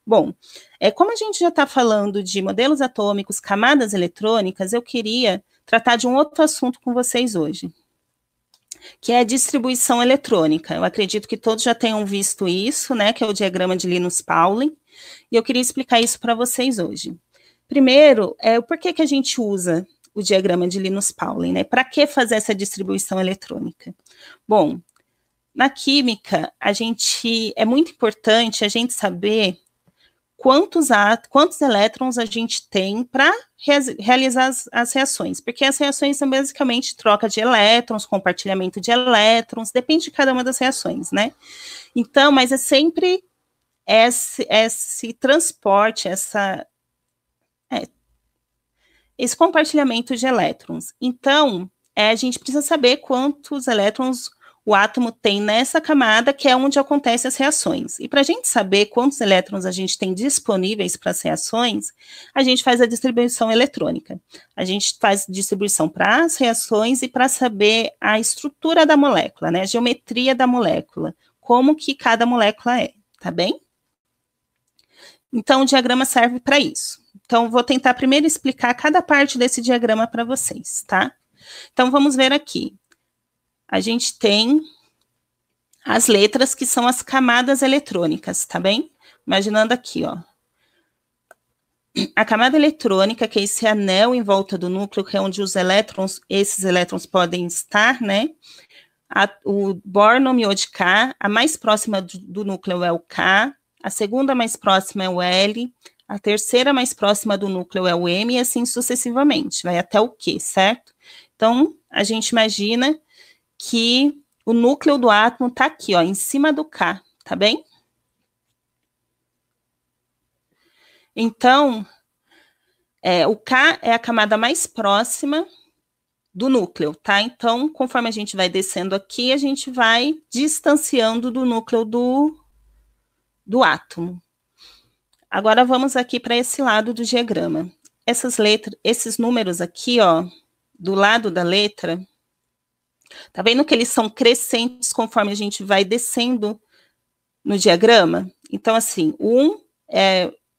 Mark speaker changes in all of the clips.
Speaker 1: Bom, como a gente já está falando de modelos atômicos, camadas eletrônicas, eu queria tratar de um outro assunto com vocês hoje, que é a distribuição eletrônica. Eu acredito que todos já tenham visto isso, né, que é o diagrama de Linus-Pauling, e eu queria explicar isso para vocês hoje. Primeiro, por que a gente usa o diagrama de Linus-Pauling, né? Para que fazer essa distribuição eletrônica? Bom, na química, é muito importante a gente saber quantos elétrons a gente tem para realizar as reações, porque as reações são basicamente troca de elétrons, compartilhamento de elétrons, depende de cada uma das reações, né? Então, mas é sempre esse transporte, esse compartilhamento de elétrons. Então, a gente precisa saber quantos elétrons o átomo tem nessa camada, que é onde acontecem as reações. E para a gente saber quantos elétrons a gente tem disponíveis para as reações, a gente faz a distribuição eletrônica. A gente faz distribuição para as reações e para saber a estrutura da molécula, né, a geometria da molécula, como que cada molécula é, tá bem? Então, o diagrama serve para isso. Então, vou tentar primeiro explicar cada parte desse diagrama para vocês, tá? Então, vamos ver aqui. A gente tem as letras, que são as camadas eletrônicas, tá bem? Imaginando aqui, ó. A camada eletrônica, que é esse anel em volta do núcleo, que é onde esses elétrons podem estar, né? O Bohr nomeou de K, a mais próxima do núcleo é o K, a segunda mais próxima é o L, a terceira mais próxima do núcleo é o M, e assim sucessivamente, vai até o Q, certo? Então, a gente imagina que o núcleo do átomo está aqui, ó, em cima do K, tá bem? Então, o K é a camada mais próxima do núcleo, tá? Então, conforme a gente vai descendo aqui, a gente vai distanciando do núcleo do átomo. Agora, vamos aqui para esse lado do diagrama. Esses números aqui, ó, do lado da letra, tá vendo que eles são crescentes conforme a gente vai descendo no diagrama? Então, assim, o 1,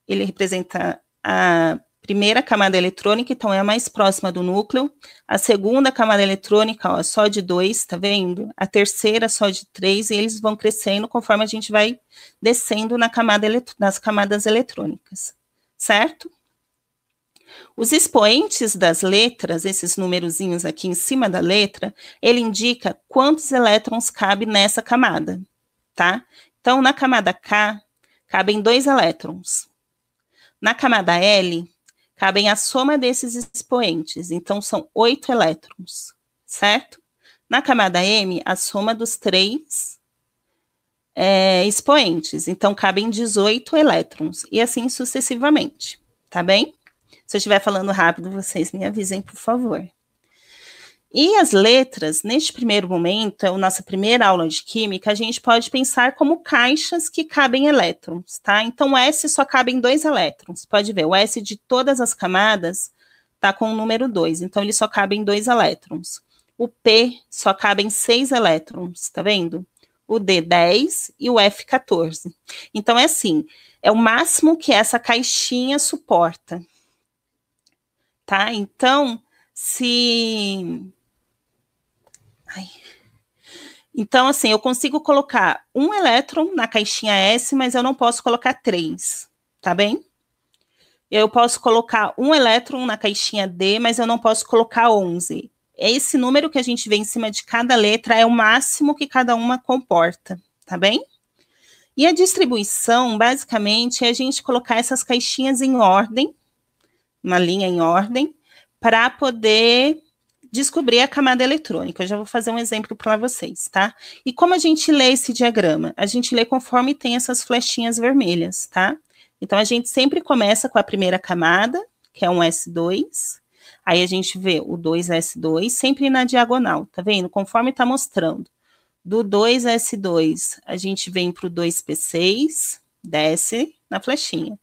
Speaker 1: ele representa a primeira camada eletrônica, então é a mais próxima do núcleo. A segunda camada eletrônica, ó, só de 2, tá vendo? A terceira só de 3, e eles vão crescendo conforme a gente vai descendo nas camadas eletrônicas, certo? Os expoentes das letras, esses numerozinhos aqui em cima da letra, ele indica quantos elétrons cabem nessa camada, tá? Então, na camada K, cabem 2 elétrons. Na camada L, cabem a soma desses expoentes, então são 8 elétrons, certo? Na camada M, a soma dos 3 expoentes, então cabem 18 elétrons, e assim sucessivamente, tá bem? Se eu estiver falando rápido, vocês me avisem, por favor. E as letras, neste primeiro momento, é a nossa primeira aula de química, a gente pode pensar como caixas que cabem elétrons, tá? Então, o S só cabem 2 elétrons. Pode ver, o S de todas as camadas tá com o número 2, então ele só cabem 2 elétrons. O P só cabem 6 elétrons, tá vendo? O D, 10 e o F, 14. Então, é assim, é o máximo que essa caixinha suporta. Tá? Então, Então, assim, eu consigo colocar 1 elétron na caixinha S, mas eu não posso colocar 3, tá bem? Eu posso colocar 1 elétron na caixinha D, mas eu não posso colocar 11. Esse número que a gente vê em cima de cada letra é o máximo que cada uma comporta, tá bem? E a distribuição, basicamente, é a gente colocar essas caixinhas em ordem, uma linha em ordem, para poder descobrir a camada eletrônica. Eu já vou fazer um exemplo para vocês, tá? E como a gente lê esse diagrama? A gente lê conforme tem essas flechinhas vermelhas, tá? Então, a gente sempre começa com a primeira camada, que é um S2, aí a gente vê o 2S2, sempre na diagonal, tá vendo? Conforme tá mostrando. Do 2S2, a gente vem para o 2P6, desce na flechinha.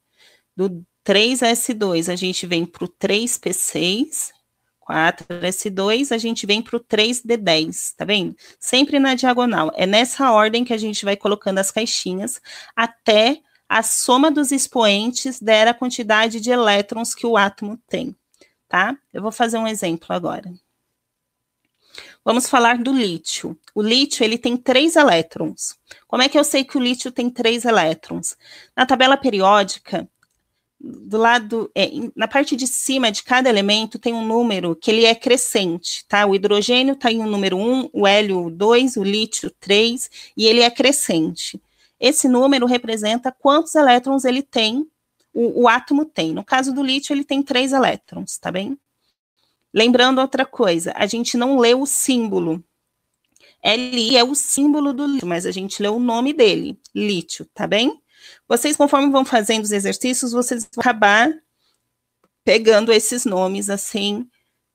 Speaker 1: Do 3S2, a gente vem para o 3P6, 4S2, a gente vem para o 3D10, tá vendo? Sempre na diagonal. É nessa ordem que a gente vai colocando as caixinhas até a soma dos expoentes der a quantidade de elétrons que o átomo tem, tá? Eu vou fazer um exemplo agora. Vamos falar do lítio. O lítio, ele tem 3 elétrons. Como é que eu sei que o lítio tem 3 elétrons? Na tabela periódica, do lado, na parte de cima de cada elemento tem um número que ele é crescente, tá? O hidrogênio está em um número 1, o hélio 2, o lítio 3, e ele é crescente. Esse número representa quantos elétrons ele tem, o átomo tem. No caso do lítio, ele tem 3 elétrons, tá bem? Lembrando outra coisa, a gente não lê o símbolo. Li é o símbolo do lítio, mas a gente lê o nome dele, lítio, tá bem? Vocês, conforme vão fazendo os exercícios, vocês vão acabar pegando esses nomes, assim,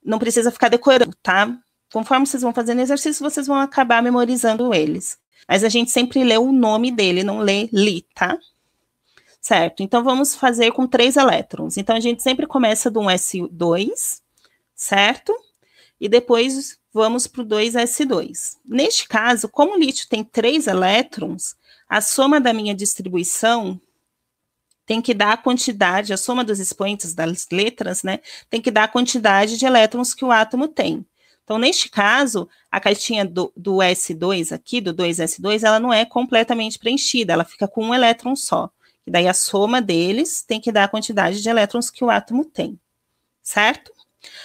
Speaker 1: não precisa ficar decorando, tá? Conforme vocês vão fazendo exercício, vocês vão acabar memorizando eles. Mas a gente sempre lê o nome dele, não lê li, tá? Certo, então vamos fazer com 3 elétrons. Então a gente sempre começa do 1s2, certo? E depois vamos para o 2s2. Neste caso, como o lítio tem 3 elétrons, a soma da minha distribuição tem que dar a quantidade, a soma dos expoentes das letras, né, tem que dar a quantidade de elétrons que o átomo tem. Então, neste caso, a caixinha do S2 aqui, do 2s2, ela não é completamente preenchida, ela fica com um elétron só. E daí a soma deles tem que dar a quantidade de elétrons que o átomo tem, certo?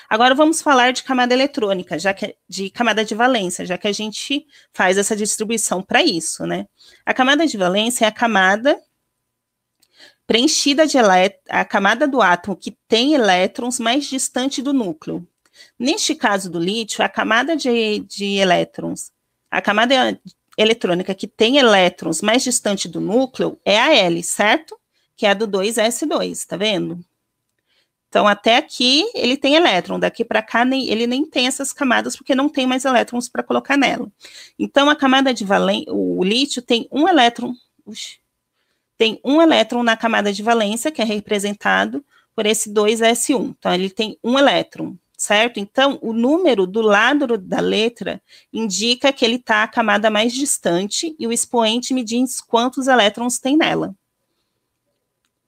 Speaker 1: Agora vamos falar de camada eletrônica, de camada de valência, já que a gente faz essa distribuição para isso, né? A camada de valência é a camada preenchida de a camada do átomo que tem elétrons mais distante do núcleo. Neste caso do lítio, a camada de elétrons, a camada eletrônica que tem elétrons mais distante do núcleo é a L, certo? Que é a do 2s2, tá vendo? Então, até aqui, ele tem elétron, daqui para cá, ele nem tem essas camadas, porque não tem mais elétrons para colocar nela. Então, a camada de valência, o lítio tem um elétron, tem um elétron na camada de valência, que é representado por esse 2s1. Então, ele tem um elétron, certo? Então, o número do lado da letra indica que ele está a camada mais distante, e o expoente me diz quantos elétrons tem nela.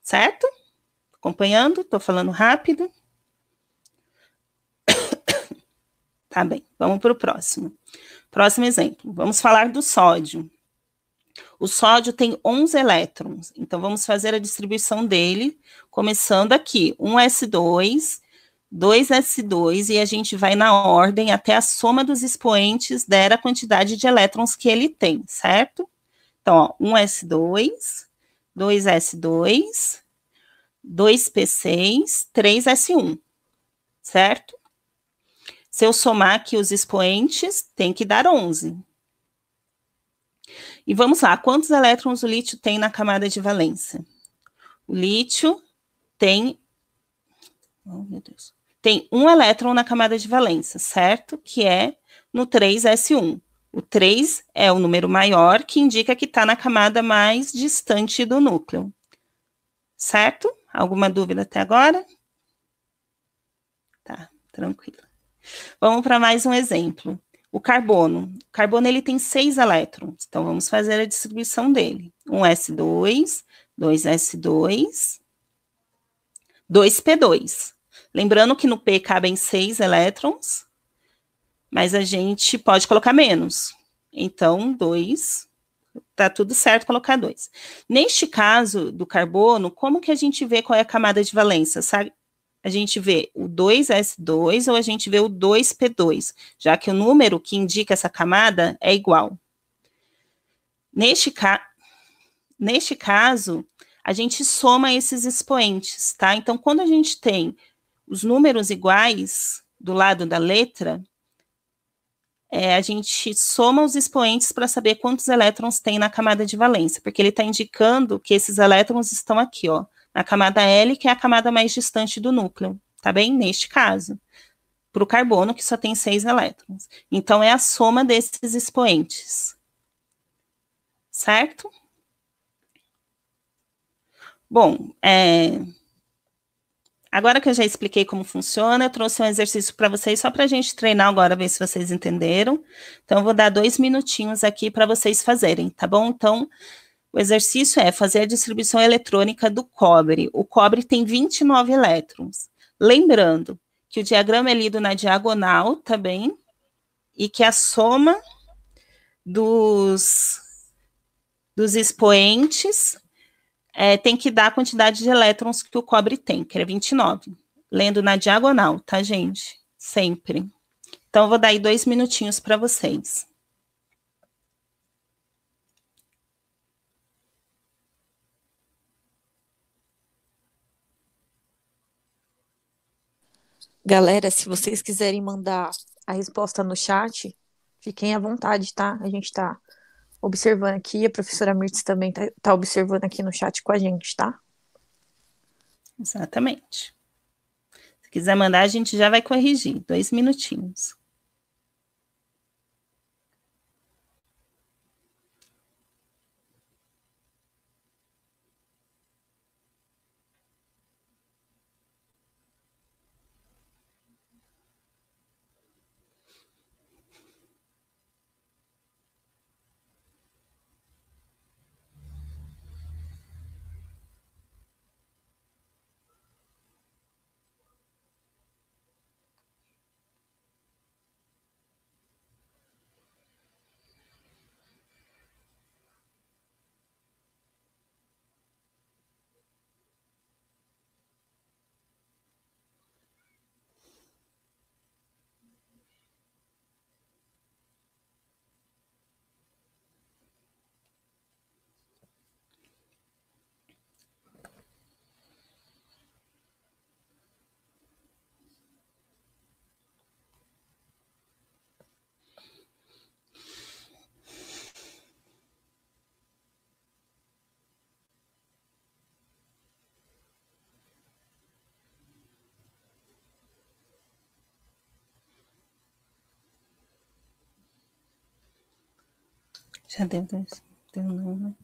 Speaker 1: Certo? Acompanhando? Estou falando rápido. Tá bem, vamos para o próximo. Próximo exemplo, vamos falar do sódio. O sódio tem 11 elétrons, então vamos fazer a distribuição dele, começando aqui, 1s2, 2s2, e a gente vai na ordem até a soma dos expoentes der a quantidade de elétrons que ele tem, certo? Então, ó, 1s2, 2s2, 2p6, 3s1, certo? Se eu somar aqui os expoentes, tem que dar 11. E vamos lá, quantos elétrons o lítio tem na camada de valência? O lítio tem, oh, meu Deus, tem um elétron na camada de valência, certo? Que é no 3s1. O 3 é o número maior, que indica que está na camada mais distante do núcleo. Certo? Alguma dúvida até agora? Tá, tranquilo. Vamos para mais um exemplo. O carbono. O carbono, ele tem 6 elétrons. Então, vamos fazer a distribuição dele. 1s2, 2s2, 2p2. Lembrando que no P cabem 6 elétrons, mas a gente pode colocar menos. Então, 2... Tá tudo certo colocar 2. Neste caso do carbono, como que a gente vê qual é a camada de valência? Sabe? A gente vê o 2s2 ou a gente vê o 2p2, já que o número que indica essa camada é igual. Neste caso, a gente soma esses expoentes, tá? Então, quando a gente tem os números iguais do lado da letra, a gente soma os expoentes para saber quantos elétrons tem na camada de valência, porque ele está indicando que esses elétrons estão aqui, ó, na camada L, que é a camada mais distante do núcleo, tá bem? Neste caso, para o carbono, que só tem 6 elétrons. Então, é a soma desses expoentes. Certo? Bom, agora que eu já expliquei como funciona, eu trouxe um exercício para vocês, só para a gente treinar agora, ver se vocês entenderam. Então, eu vou dar 2 minutinhos aqui para vocês fazerem, tá bom? Então, O exercício é fazer a distribuição eletrônica do cobre. O cobre tem 29 elétrons. Lembrando que o diagrama é lido na diagonal também, e que a soma dos expoentes tem que dar a quantidade de elétrons que o cobre tem, que é 29. Lendo na diagonal, tá, gente? Sempre. Então, eu vou dar aí 2 minutinhos para vocês.
Speaker 2: Galera, se vocês quiserem mandar a resposta no chat, fiquem à vontade, tá? A gente tá observando aqui, a professora Mirtz também tá observando aqui no chat com a gente, tá?
Speaker 1: Exatamente. Se quiser mandar, a gente já vai corrigir. 2 minutinhos. Já deu 2. Deu não, né?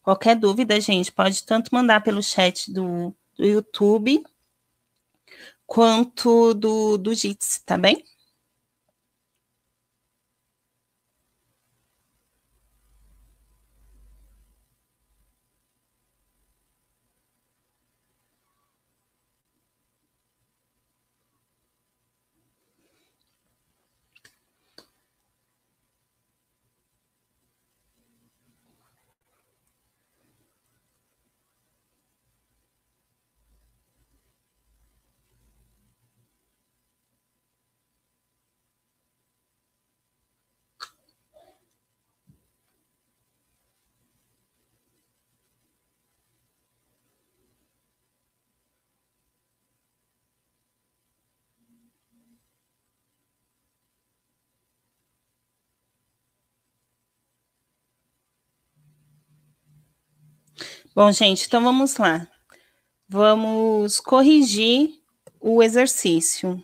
Speaker 1: Qualquer dúvida, gente, pode tanto mandar pelo chat do YouTube, quanto do Jitsi, tá bem? Bom, gente, então vamos lá. Vamos corrigir o exercício.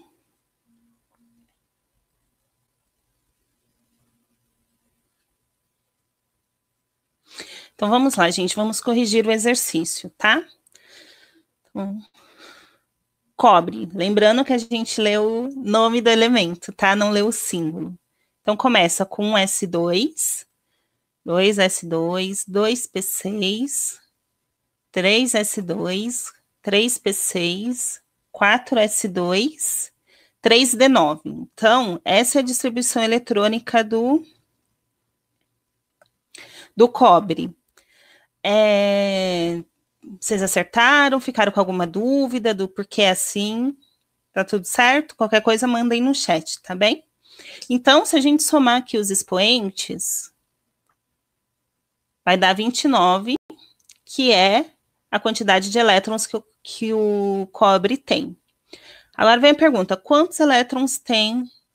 Speaker 1: Então, vamos lá, gente, vamos corrigir o exercício, tá? Então, cobre. Lembrando que a gente leu o nome do elemento, tá? Não leu o símbolo. Então, começa com S2, 2S2, 2P6, 3S2, 3P6, 4S2, 3D9. Então, essa é a distribuição eletrônica do cobre. Vocês acertaram? Ficaram com alguma dúvida do porquê é assim? Tá tudo certo? Qualquer coisa, mandem no chat, tá bem? Então, se a gente somar aqui os expoentes, vai dar 29, que é a quantidade de elétrons que o cobre tem. Agora vem a pergunta, quantos elétrons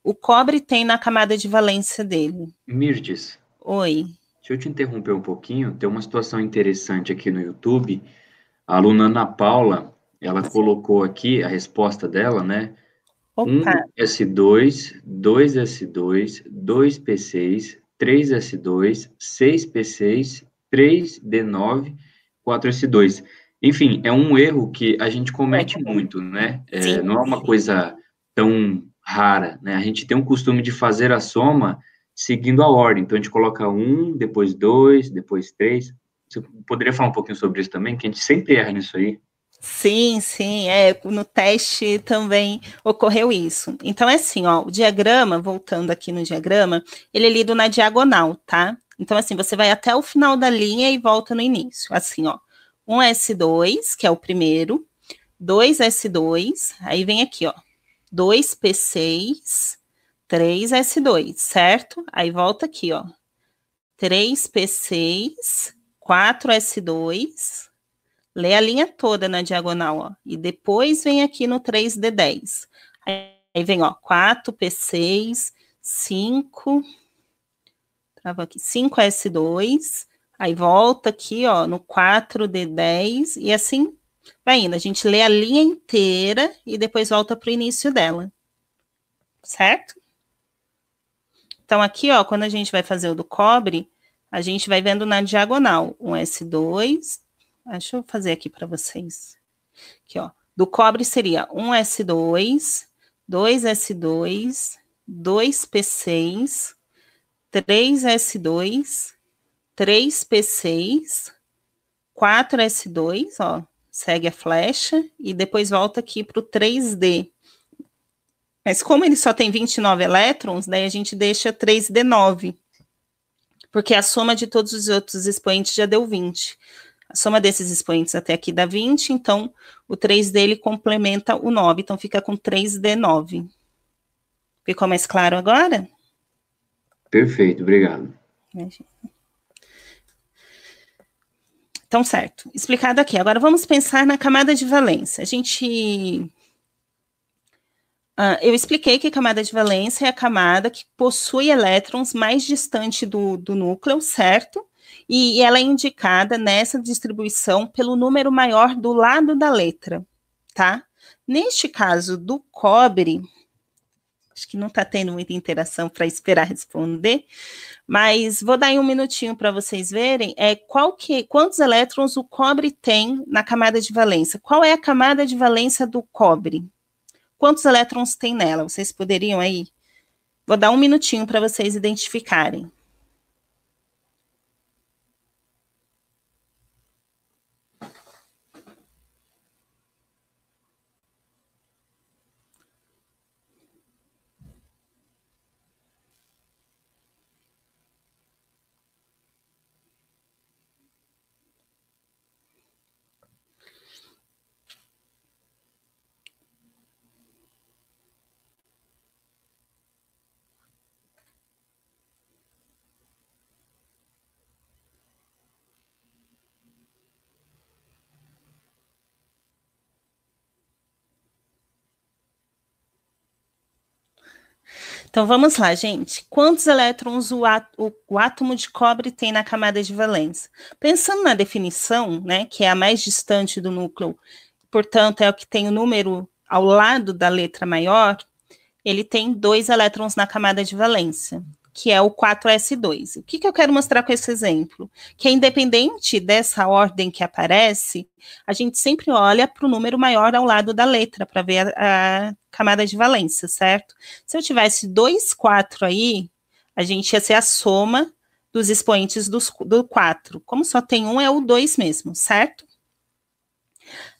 Speaker 1: o cobre tem na camada de valência dele?
Speaker 3: Mirtes.
Speaker 1: Oi.
Speaker 3: Deixa eu te interromper um pouquinho. Tem uma situação interessante aqui no YouTube. A aluna Ana Paula, ela colocou aqui a resposta dela, né?
Speaker 1: Opa.
Speaker 3: 1S2, 2S2, 2P6, 3S2, 6P6, 3D9, 4S2. Enfim, é um erro que a gente comete muito, né? Não é uma coisa tão rara, né? A gente tem um costume de fazer a soma seguindo a ordem. Então, a gente coloca 1, depois 2, depois 3. Você poderia falar um pouquinho sobre isso também? Que a gente sempre erra nisso aí.
Speaker 1: Sim, sim, no teste também ocorreu isso. Então, é assim, ó, o diagrama, voltando aqui no diagrama, ele é lido na diagonal, tá? Então, assim, você vai até o final da linha e volta no início, assim, ó, 1S2, que é o primeiro, 2S2, aí vem aqui, ó, 2P6, 3S2, certo? Aí volta aqui, ó, 3P6, 4S2, lê a linha toda na diagonal, ó, e depois vem aqui no 3D10. Aí vem, ó, 4P6, 5, trava aqui, 5S2, aí volta aqui, ó, no 4D10, e assim vai indo. A gente lê a linha inteira e depois volta para o início dela. Certo? Então, aqui, ó, quando a gente vai fazer o do cobre, a gente vai vendo na diagonal, 1S2, deixa eu fazer aqui para vocês. Aqui, ó, do cobre seria 1S2, 2S2, 2P6, 3S2, 3P6, 4S2, ó, segue a flecha, e depois volta aqui para o 3D. Mas como ele só tem 29 elétrons, daí a gente deixa 3D9, porque a soma de todos os outros expoentes já deu 20. A soma desses expoentes até aqui dá 20, então o 3D ele complementa o 9, então fica com 3D9. Ficou mais claro agora?
Speaker 3: Perfeito, obrigado.
Speaker 1: Então, certo. Explicado aqui. Agora vamos pensar na camada de valência. Eu expliquei que a camada de valência é a camada que possui elétrons mais distante do núcleo, certo? E ela é indicada nessa distribuição pelo número maior do lado da letra, tá? Neste caso do cobre, acho que não está tendo muita interação para esperar responder, mas vou dar aí um minutinho para vocês verem quantos elétrons o cobre tem na camada de valência. Qual é a camada de valência do cobre? Quantos elétrons tem nela? Vocês poderiam aí? Vou dar um minutinho para vocês identificarem. Então, vamos lá, gente. Quantos elétrons o átomo de cobre tem na camada de valência? Pensando na definição, né, que é a mais distante do núcleo, portanto, é o que tem o número ao lado da letra maior, ele tem 2 elétrons na camada de valência, que é o 4s2. O que eu quero mostrar com esse exemplo? Que independente dessa ordem que aparece, a gente sempre olha para o número maior ao lado da letra, para ver a camada de valência, certo? Se eu tivesse 2, 4 aí, a gente ia ser a soma dos expoentes do 4. Como só tem um, é o 2 mesmo, certo?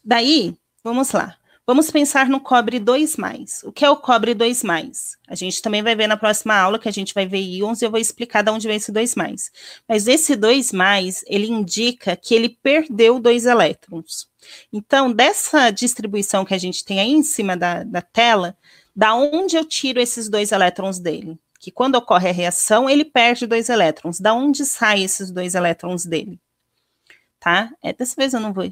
Speaker 1: Daí, vamos lá. Vamos pensar no cobre 2+. O que é o cobre 2+? A gente também vai ver na próxima aula, que a gente vai ver íons, e eu vou explicar de onde vem esse 2+. Mas esse 2+, ele indica que ele perdeu 2 elétrons. Então, dessa distribuição que a gente tem aí em cima da tela, da onde eu tiro esses 2 elétrons dele? Que quando ocorre a reação, ele perde 2 elétrons. Da onde saem esses 2 elétrons dele? Tá? Dessa vez eu não vou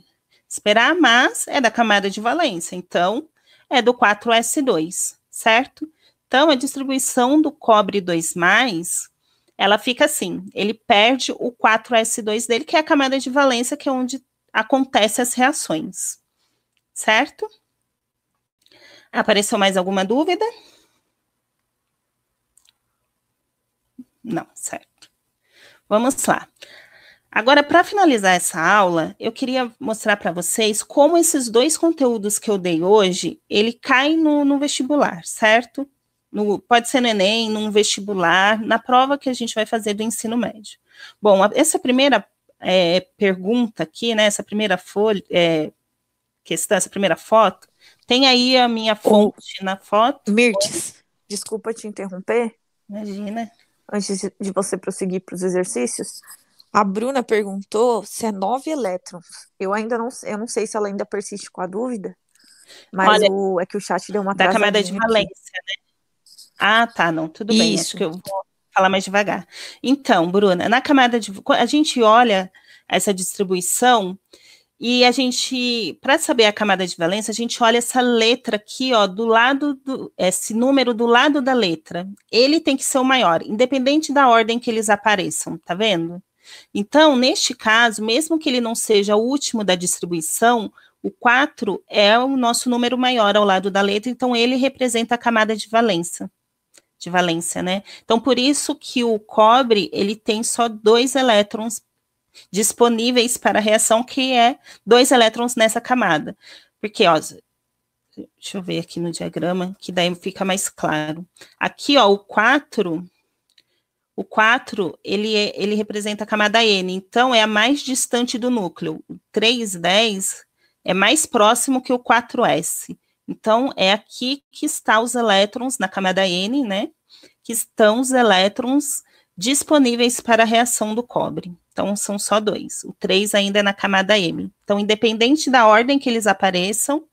Speaker 1: esperar, mas é da camada de valência, então é do 4s2, certo? Então, a distribuição do cobre 2+, ela fica assim, ele perde o 4s2 dele, que é a camada de valência, que é onde acontecem as reações, certo? Apareceu mais alguma dúvida? Não, certo. Vamos lá. Agora, para finalizar essa aula, eu queria mostrar para vocês como esses 2 conteúdos que eu dei hoje, ele cai no vestibular, certo? pode ser no Enem, num vestibular, na prova que a gente vai fazer do ensino médio. Bom, essa primeira pergunta aqui, né, essa primeira folha, questão, essa primeira foto, tem aí a minha fonte na foto.
Speaker 2: Mirtes, desculpa te interromper.
Speaker 1: Imagina.
Speaker 2: Antes de você prosseguir para os exercícios, a Bruna perguntou se é 9 elétrons. Eu não sei se ela ainda persiste com a dúvida, mas
Speaker 1: olha,
Speaker 2: é que o chat deu uma
Speaker 1: da
Speaker 2: atrasadinha
Speaker 1: camada de valência, né? Ah, tá, não, tudo bem, acho que eu vou falar mais devagar. Então, Bruna, na camada a gente olha essa distribuição e a gente, para saber a camada de valência, a gente olha essa letra aqui, ó, do lado esse número do lado da letra. Ele tem que ser o maior, independente da ordem que eles apareçam, tá vendo? Então, neste caso, mesmo que ele não seja o último da distribuição, o 4 é o nosso número maior ao lado da letra, então ele representa a camada de valência, né? Então, por isso que o cobre, ele tem só 2 elétrons disponíveis para a reação, que é 2 elétrons nessa camada. Porque, ó, deixa eu ver aqui no diagrama, que daí fica mais claro. Aqui, ó, o 4, ele representa a camada N, então é a mais distante do núcleo. O 3,10 é mais próximo que o 4s. Então, é aqui que está os elétrons, na camada N, né? Que estão os elétrons disponíveis para a reação do cobre. Então, são só 2. O 3 ainda é na camada M. Então, independente da ordem que eles apareçam,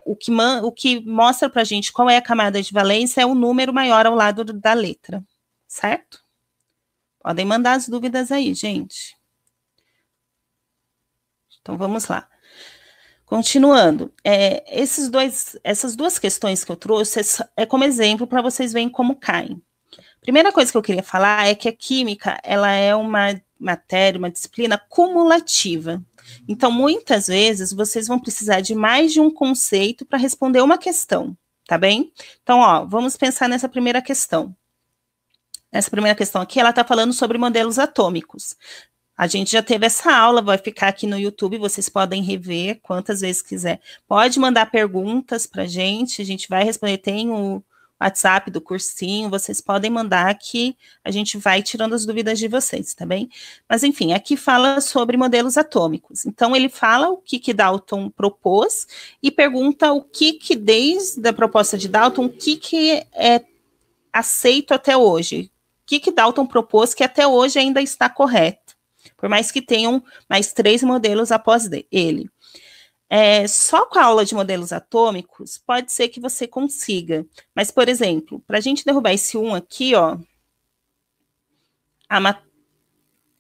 Speaker 1: o que mostra para a gente qual é a camada de valência é o número maior ao lado da letra, certo? Podem mandar as dúvidas aí, gente. Então, vamos lá. Continuando, essas duas questões que eu trouxe é como exemplo para vocês verem como caem. Primeira coisa que eu queria falar é que a química, ela é uma matéria, uma disciplina cumulativa. Então, muitas vezes, vocês vão precisar de mais de um conceito para responder uma questão, tá bem? Então, ó, vamos pensar nessa primeira questão. Essa primeira questão aqui, ela está falando sobre modelos atômicos. A gente já teve essa aula, vai ficar aqui no YouTube, vocês podem rever quantas vezes quiser. Pode mandar perguntas para a gente vai responder, tem o WhatsApp do cursinho, vocês podem mandar que a gente vai tirando as dúvidas de vocês, tá bem? Mas, enfim, aqui fala sobre modelos atômicos. Então, ele fala o que Dalton propôs e pergunta o que desde a proposta de Dalton, o que é aceito até hoje. O que Dalton propôs que até hoje ainda está correto, por mais que tenham mais 3 modelos após ele. Só com a aula de modelos atômicos, pode ser que você consiga. Mas, por exemplo, para a gente derrubar esse 1 aqui, ó,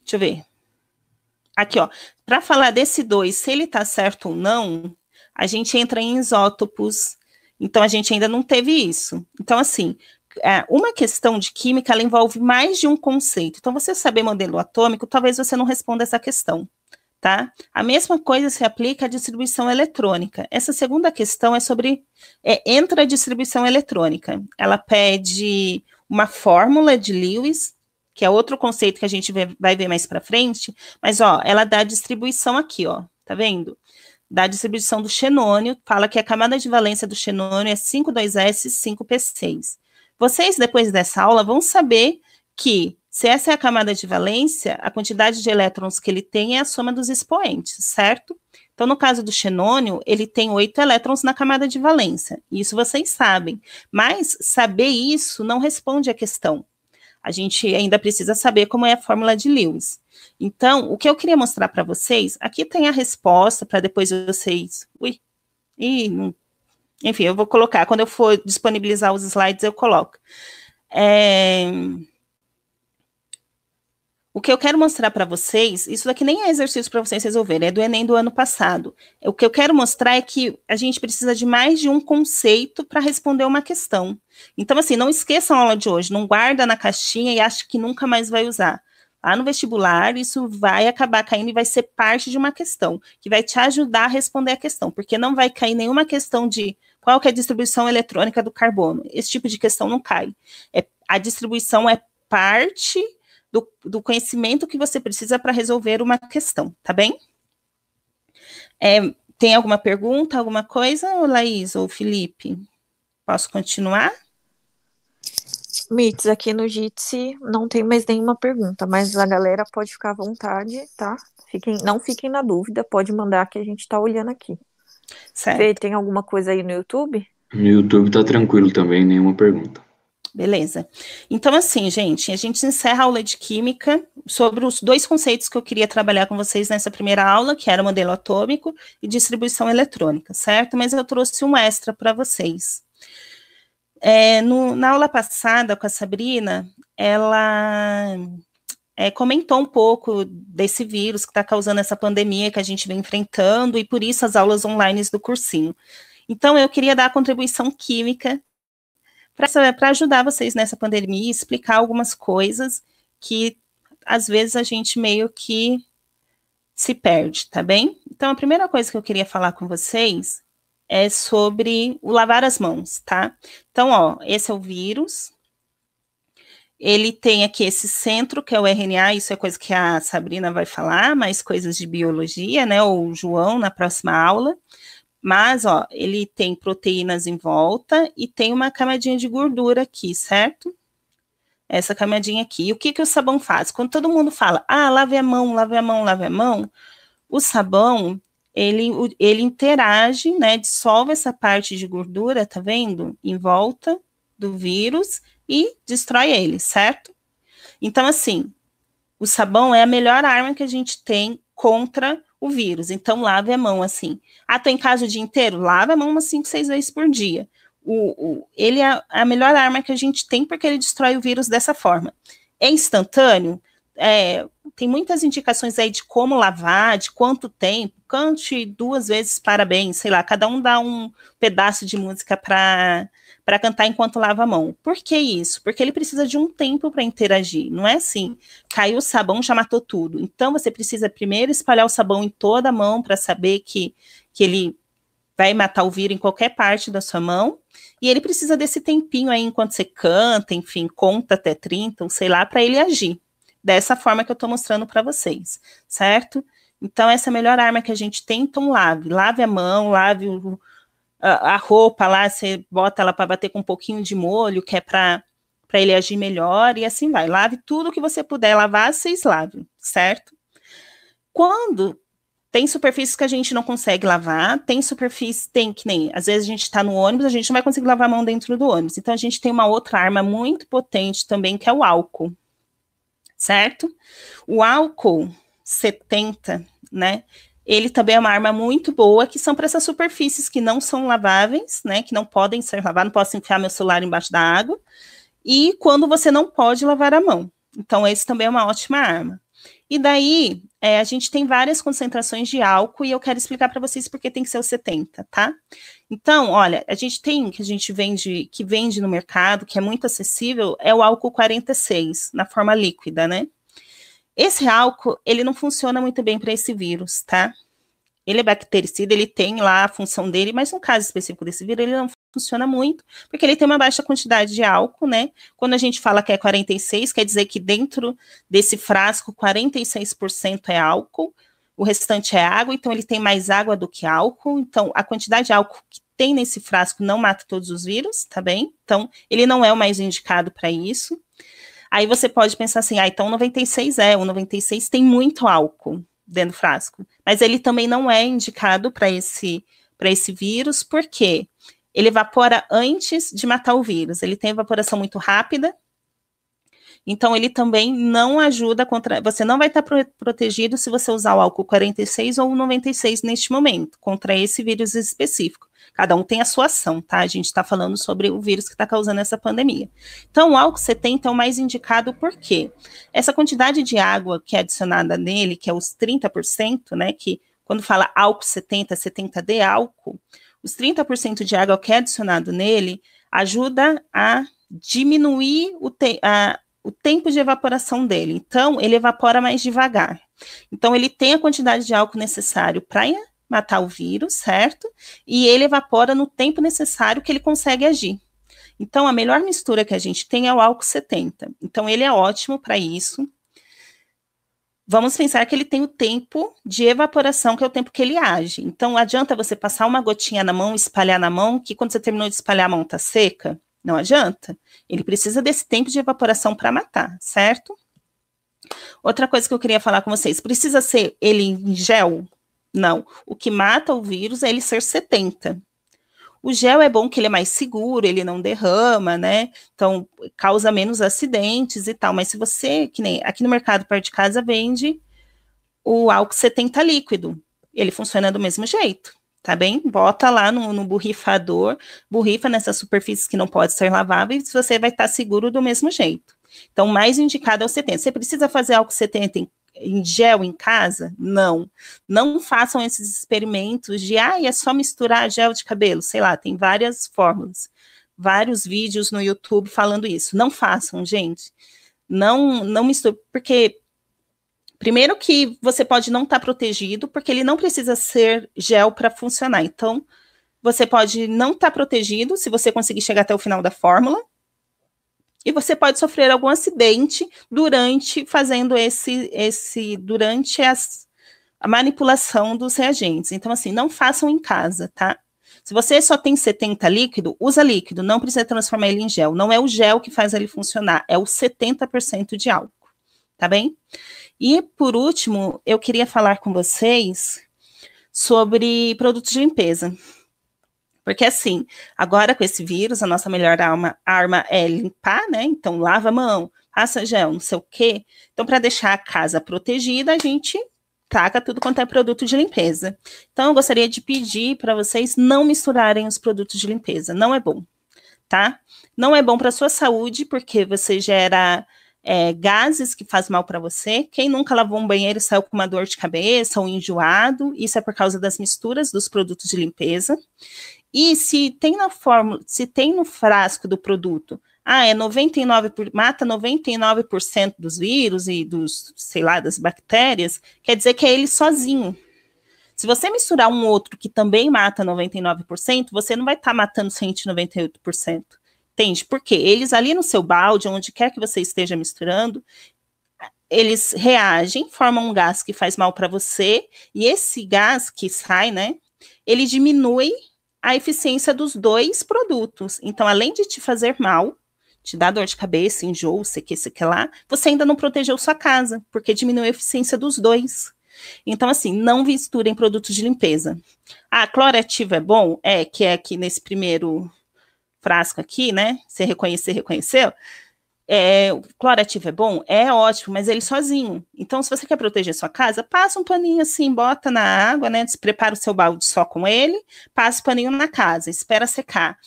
Speaker 1: deixa eu ver. Aqui, ó, para falar desse 2, se ele está certo ou não, a gente entra em isótopos, então a gente ainda não teve isso. Então, assim, uma questão de química, ela envolve mais de um conceito. Então, você saber modelo atômico, talvez você não responda essa questão. Tá? A mesma coisa se aplica à distribuição eletrônica. Essa segunda questão é sobre entre a distribuição eletrônica. Ela pede uma fórmula de Lewis, que é outro conceito que a gente vai ver mais para frente, mas ó, ela dá a distribuição aqui, ó, tá vendo? Da distribuição do xenônio, fala que a camada de valência do xenônio é 5,2s, 5p6. Vocês, depois dessa aula, vão saber que se essa é a camada de valência, a quantidade de elétrons que ele tem é a soma dos expoentes, certo? Então, no caso do xenônio, ele tem 8 elétrons na camada de valência. Isso vocês sabem. Mas saber isso não responde à questão. A gente ainda precisa saber como é a fórmula de Lewis. Então, o que eu queria mostrar para vocês, aqui tem a resposta para depois vocês... Enfim, eu vou colocar. Quando eu for disponibilizar os slides, eu coloco. O que eu quero mostrar para vocês, isso daqui nem é exercício para vocês resolverem, é do Enem do ano passado. O que eu quero mostrar é que a gente precisa de mais de um conceito para responder uma questão. Então, assim, não esqueçam a aula de hoje, não guarda na caixinha e acha que nunca mais vai usar. Lá no vestibular, isso vai acabar caindo e vai ser parte de uma questão, que vai te ajudar a responder a questão, porque não vai cair nenhuma questão de qual que é a distribuição eletrônica do carbono. Esse tipo de questão não cai. A distribuição é parte do conhecimento que você precisa para resolver uma questão, tá bem? Tem alguma pergunta, alguma coisa, Laís ou Felipe? Posso continuar?
Speaker 2: Mits, aqui no Jitsi não tem mais nenhuma pergunta, mas a galera pode ficar à vontade, tá? Não fiquem na dúvida, pode mandar que a gente tá olhando aqui. Fê,
Speaker 1: Certo.
Speaker 2: tem alguma coisa aí no YouTube?
Speaker 3: No YouTube tá tranquilo também, nenhuma pergunta.
Speaker 1: Beleza. Então, assim, gente, a gente encerra a aula de química sobre os dois conceitos que eu queria trabalhar com vocês nessa primeira aula, que era modelo atômico e distribuição eletrônica, certo? Mas eu trouxe um extra para vocês. Na aula passada com a Sabrina, ela comentou um pouco desse vírus que está causando essa pandemia que a gente vem enfrentando, e por isso as aulas online do cursinho. Então, eu queria dar a contribuição química para ajudar vocês nessa pandemia e explicar algumas coisas que, às vezes, a gente meio que se perde, tá bem? Então, a primeira coisa que eu queria falar com vocês é sobre o lavar as mãos, tá? Então, ó, esse é o vírus. Ele tem aqui esse centro, que é o RNA, isso é coisa que a Sabrina vai falar, mais coisas de biologia, né, ou o João na próxima aula. Mas, ó, ele tem proteínas em volta e tem uma camadinha de gordura aqui, certo? Essa camadinha aqui. E o que o sabão faz? Quando todo mundo fala, lave a mão, lave a mão, lave a mão, o sabão, ele interage, né, dissolve essa parte de gordura, tá vendo? Em volta do vírus e destrói ele, certo? Então, assim, o sabão é a melhor arma que a gente tem contra o vírus. Então, lave a mão assim. Tô em casa o dia inteiro? Lave a mão umas 5, 6 vezes por dia. Ele é a melhor arma que a gente tem porque ele destrói o vírus dessa forma. É instantâneo? Tem muitas indicações aí de como lavar, de quanto tempo. Cante 2 vezes parabéns, sei lá, cada um dá um pedaço de música para cantar enquanto lava a mão. Por que isso? Porque ele precisa de um tempo para interagir. Não é assim, caiu o sabão, já matou tudo. Então, você precisa primeiro espalhar o sabão em toda a mão para saber que ele vai matar o vírus em qualquer parte da sua mão. E ele precisa desse tempinho aí enquanto você canta, enfim, conta até 30, ou sei lá, para ele agir. Dessa forma que eu estou mostrando para vocês, certo? Então, essa é a melhor arma que a gente tem. Então, lave a mão, lave a roupa lá, você bota ela para bater com um pouquinho de molho, que é para ele agir melhor, e assim vai. Lave tudo que você puder lavar, vocês lavem, certo? Quando tem superfícies que a gente não consegue lavar, tem superfícies, que nem, às vezes a gente está no ônibus, a gente não vai conseguir lavar a mão dentro do ônibus. Então, a gente tem uma outra arma muito potente também, que é o álcool, certo? O álcool 70, né? Ele também é uma arma muito boa, que são para essas superfícies que não são laváveis, né? Que não podem ser lavadas, não posso enfiar meu celular embaixo da água. E quando você não pode lavar a mão. Então, esse também é uma ótima arma. E daí, a gente tem várias concentrações de álcool, e eu quero explicar para vocês porque tem que ser o 70, tá? Então, olha, a gente tem, que vende no mercado, que é muito acessível, é o álcool 46, na forma líquida, né? Esse álcool, ele não funciona muito bem para esse vírus, tá? Ele é bactericida, ele tem lá a função dele, mas no caso específico desse vírus, ele não funciona muito, porque ele tem uma baixa quantidade de álcool, né? Quando a gente fala que é 46, quer dizer que dentro desse frasco, 46% é álcool, o restante é água, então ele tem mais água do que álcool, então a quantidade de álcool que tem nesse frasco não mata todos os vírus, tá bem? Então, ele não é o mais indicado para isso. Aí você pode pensar assim, então o 96 tem muito álcool dentro do frasco, mas ele também não é indicado para esse vírus, porque ele evapora antes de matar o vírus, ele tem evaporação muito rápida, então ele também não ajuda você não vai estar protegido se você usar o álcool 46 ou o 96 neste momento, contra esse vírus específico. Cada um tem a sua ação, tá? A gente está falando sobre o vírus que está causando essa pandemia. Então, o álcool 70 é o mais indicado porque essa quantidade de água que é adicionada nele, que é os 30%, né? Que quando fala álcool 70, 70D álcool, os 30% de água que é adicionado nele ajuda a diminuir o tempo de evaporação dele. Então, ele evapora mais devagar. Então, ele tem a quantidade de álcool necessário para matar o vírus, certo? E ele evapora no tempo necessário que ele consegue agir. Então, a melhor mistura que a gente tem é o álcool 70. Então, ele é ótimo para isso. Vamos pensar que ele tem o tempo de evaporação, que é o tempo que ele age. Então, adianta você passar uma gotinha na mão, espalhar na mão, que quando você terminou de espalhar, a mão está seca? Não adianta. Ele precisa desse tempo de evaporação para matar, certo? Outra coisa que eu queria falar com vocês, precisa ser ele em gel? Não. O que mata o vírus é ele ser 70. O gel é bom que ele é mais seguro, ele não derrama, né? Então, causa menos acidentes e tal. Mas se você, que nem aqui no mercado perto de casa, vende o álcool 70 líquido. Ele funciona do mesmo jeito, tá bem? Bota lá no borrifador, borrifa nessas superfícies que não podem ser laváveis, você vai estar seguro do mesmo jeito. Então, mais indicado é o 70. Você precisa fazer álcool 70 em gel em casa? Não. Não façam esses experimentos de, é só misturar gel de cabelo. Sei lá, tem várias fórmulas, vários vídeos no YouTube falando isso. Não façam, gente. Não misture, porque primeiro que você pode não estar protegido, porque ele não precisa ser gel para funcionar. Então, você pode não estar protegido se você conseguir chegar até o final da fórmula, e você pode sofrer algum acidente durante fazendo durante a manipulação dos reagentes. Então, assim, não façam em casa, tá? Se você só tem 70 líquido, usa líquido, não precisa transformar ele em gel. Não é o gel que faz ele funcionar, é o 70% de álcool, tá bem? E, por último, eu queria falar com vocês sobre produtos de limpeza. Porque, assim, agora com esse vírus, a nossa melhor arma é limpar, né? Então, lava a mão, passa gel, não sei o quê. Então, para deixar a casa protegida, a gente taca tudo quanto é produto de limpeza. Então, eu gostaria de pedir para vocês não misturarem os produtos de limpeza. Não é bom, tá? Não é bom para a sua saúde, porque você gera gases que faz mal para você. Quem nunca lavou um banheiro e saiu com uma dor de cabeça ou enjoado, isso é por causa das misturas dos produtos de limpeza. E se tem na fórmula, se tem no frasco do produto, mata 99% dos vírus e dos, sei lá, das bactérias, quer dizer que é ele sozinho. Se você misturar um outro que também mata 99%, você não vai estar matando 198%. Entende? Porque eles ali no seu balde, onde quer que você esteja misturando, eles reagem, formam um gás que faz mal para você, e esse gás que sai, né, ele diminui a eficiência dos dois produtos. Então, além de te fazer mal, te dar dor de cabeça, enjoo, sei que lá, você ainda não protegeu sua casa, porque diminuiu a eficiência dos dois. Então, assim, não misturem produtos de limpeza. Cloro ativo é bom? Que é aqui nesse primeiro frasco aqui, né? Você reconheceu? O cloro ativo é bom? É ótimo, mas ele sozinho. Então, se você quer proteger sua casa, passa um paninho assim, bota na água, né? Prepara o seu balde só com ele, passa o paninho na casa, espera secar.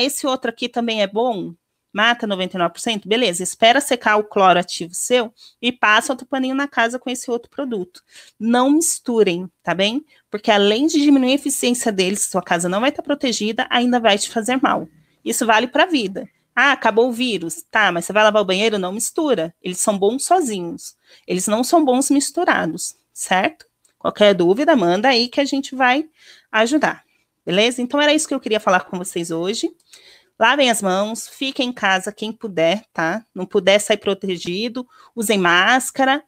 Speaker 1: Esse outro aqui também é bom? Mata 99%? Beleza, espera secar o cloro ativo seu e passa outro paninho na casa com esse outro produto. Não misturem, tá bem? Porque além de diminuir a eficiência deles, sua casa não vai estar protegida, ainda vai te fazer mal. Isso vale para a vida. Acabou o vírus. Tá, mas você vai lavar o banheiro? Não mistura. Eles são bons sozinhos. Eles não são bons misturados, certo? Qualquer dúvida, manda aí que a gente vai ajudar. Beleza? Então, era isso que eu queria falar com vocês hoje. Lavem as mãos, fiquem em casa quem puder, tá? Não puder sair protegido, usem máscara,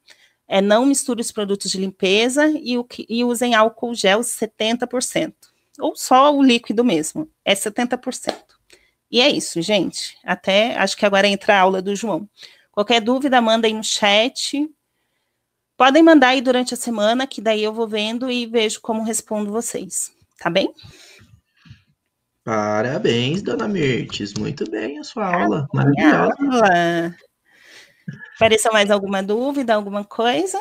Speaker 1: não misture os produtos de limpeza e usem álcool gel 70%. Ou só o líquido mesmo, 70%. E é isso, gente. Acho que agora entra a aula do João. Qualquer dúvida, manda aí no chat. Podem mandar aí durante a semana, que daí eu vou vendo e vejo como respondo vocês. Tá bem?
Speaker 4: Parabéns, dona Mirtes. Muito bem a sua aula. Maravilhosa.
Speaker 1: Apareceu mais alguma dúvida, alguma coisa?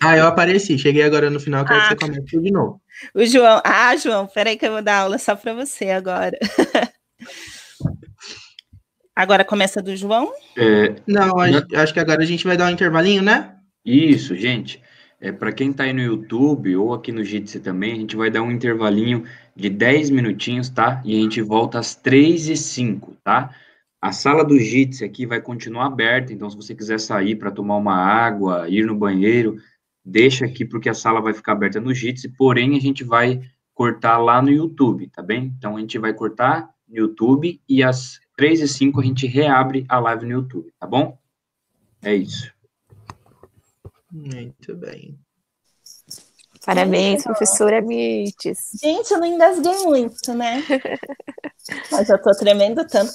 Speaker 4: Eu apareci. Cheguei agora no final, quero que você comece tudo de novo.
Speaker 1: O João. João, peraí que eu vou dar aula só para você agora. Agora começa do João?
Speaker 4: Não, acho que agora a gente vai dar um intervalinho, né?
Speaker 3: Isso, gente. Para quem está aí no YouTube ou aqui no Jitsi também, a gente vai dar um intervalinho de 10 minutinhos, tá? E a gente volta às 3h05, tá? A sala do Jitsi aqui vai continuar aberta, então se você quiser sair para tomar uma água, ir no banheiro, deixa aqui porque a sala vai ficar aberta no Jitsi, porém a gente vai cortar lá no YouTube, tá bem? Então a gente vai cortar no YouTube e às 3h05 a gente reabre a live no YouTube, tá bom? É isso.
Speaker 4: Muito bem.
Speaker 2: Parabéns, professora Mirtes.
Speaker 1: Gente, eu não engasguei muito, né? Mas eu tô tremendo tanto